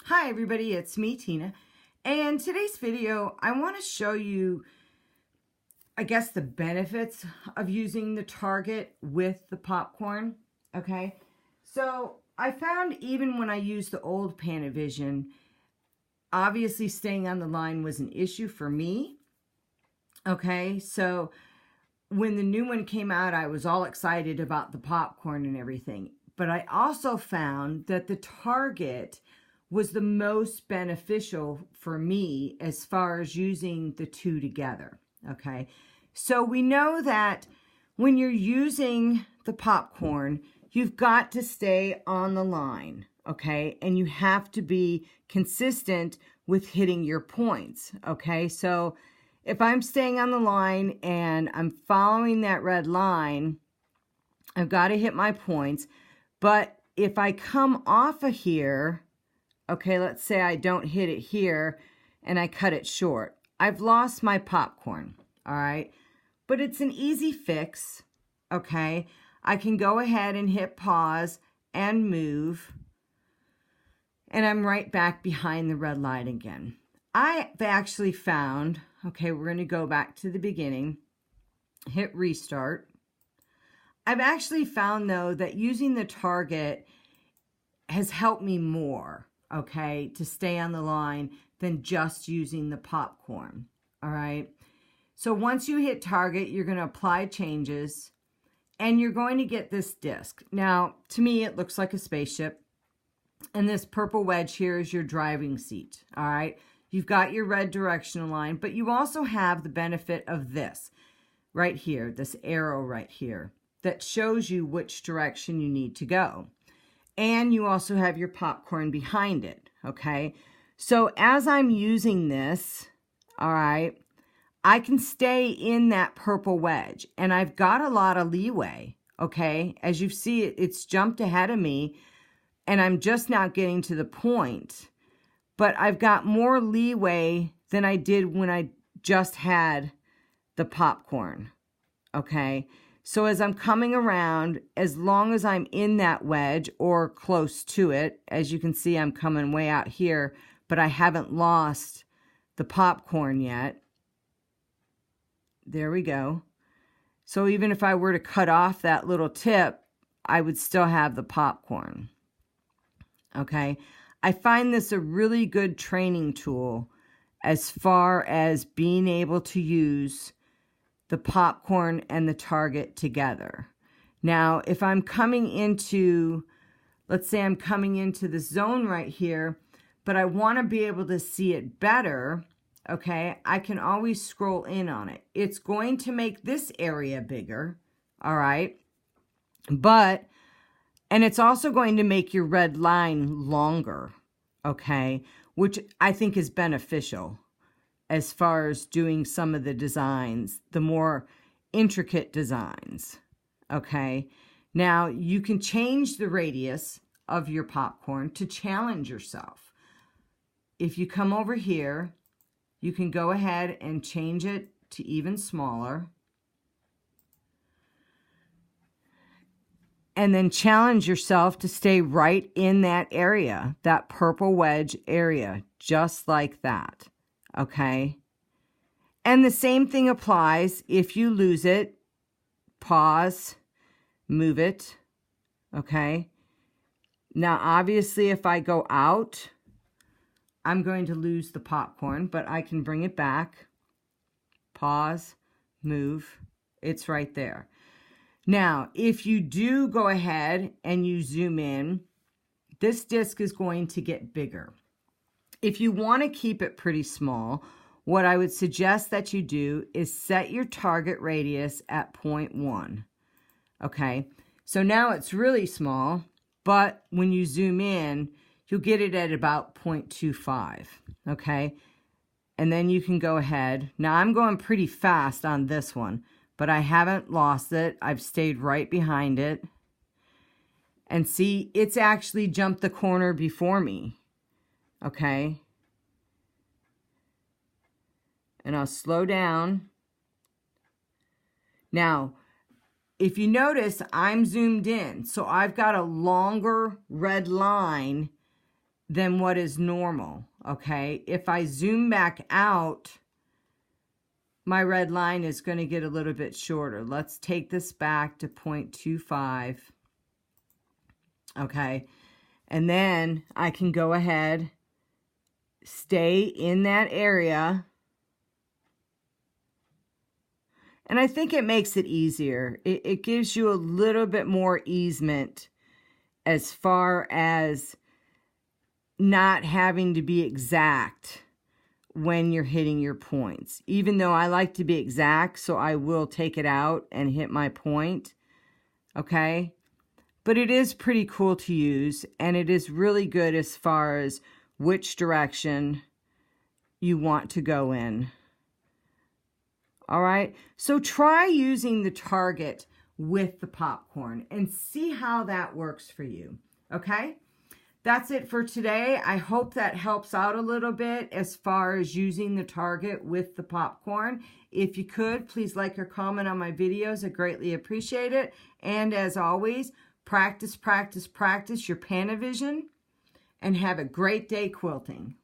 Hi everybody, it's me, Tina, and today's video I want to show you, I guess, the benefits of using the target with the popcorn. Okay, so I found even when I used the old PantoVision, obviously staying on the line was an issue for me. Okay, so when the new one came out, I was all excited about the popcorn and everything, but I also found that the target was the most beneficial for me as far as using the two together. Okay, so we know that when you're using the popcorn, you've got to stay on the line, okay, and you have to be consistent with hitting your points. Okay, so if I'm staying on the line and I'm following that red line, I've got to hit my points. But if I come off of here, okay, let's say I don't hit it here and I cut it short, I've lost my popcorn, all right? But it's an easy fix, okay? I can go ahead and hit pause and move, and I'm right back behind the red light again. I've actually found, okay, we're going to go back to the beginning, hit restart. I've actually found, though, that using the target has helped me more, okay, to stay on the line than just using the popcorn, all right? So once you hit target, you're going to apply changes, and you're going to get this disc. Now, to me, it looks like a spaceship, and this purple wedge here is your driving seat, all right? You've got your red directional line, but you also have the benefit of this right here, this arrow right here, that shows you which direction you need to go. And you also have your popcorn behind it, okay? So as I'm using this, all right, I can stay in that purple wedge, and I've got a lot of leeway, okay? As you see, it's jumped ahead of me, and I'm just now getting to the point. But I've got more leeway than I did when I just had the popcorn, okay? So as I'm coming around, as long as I'm in that wedge or close to it, as you can see, I'm coming way out here, but I haven't lost the popcorn yet. There we go. So even if I were to cut off that little tip, I would still have the popcorn, okay? I find this a really good training tool as far as being able to use the popcorn and the target together. Now, if I'm coming into, let's say I'm coming into the zone right here, but I want to be able to see it better, okay, I can always scroll in on it. It's going to make this area bigger, all right, and it's also going to make your red line longer, okay, which I think is beneficial as far as doing some of the designs, the more intricate designs, okay? Now, you can change the radius of your popcorn to challenge yourself. If you come over here, you can go ahead and change it to even smaller. And then challenge yourself to stay right in that area, that purple wedge area, just like that. Okay, and the same thing applies if you lose it, pause, move it, okay? Now, obviously, if I go out, I'm going to lose the popcorn, but I can bring it back, pause, move, it's right there. Now, if you do go ahead and you zoom in, this disc is going to get bigger. If you want to keep it pretty small, what I would suggest that you do is set your target radius at 0.1. Okay, so now it's really small, but when you zoom in, you'll get it at about 0.25. Okay, and then you can go ahead. Now I'm going pretty fast on this one, but I haven't lost it. I've stayed right behind it. And see, it's actually jumped the corner before me. Okay, and I'll slow down. Now, if you notice, I'm zoomed in, so I've got a longer red line than what is normal, okay? If I zoom back out, my red line is going to get a little bit shorter. Let's take this back to 0.25, okay? And then I can go ahead, stay in that area, and I think it makes it easier. It gives you a little bit more easement as far as not having to be exact when you're hitting your points. Even though I like to be exact, so I will take it out and hit my point, okay? But it is pretty cool to use, and it is really good as far as which direction you want to go in. All right, so try using the target with the popcorn and see how that works for you, okay? That's it for today. I hope that helps out a little bit as far as using the target with the popcorn. If you could, please like or comment on my videos. I greatly appreciate it. And as always, practice, practice, practice your PantoVision, and have a great day quilting.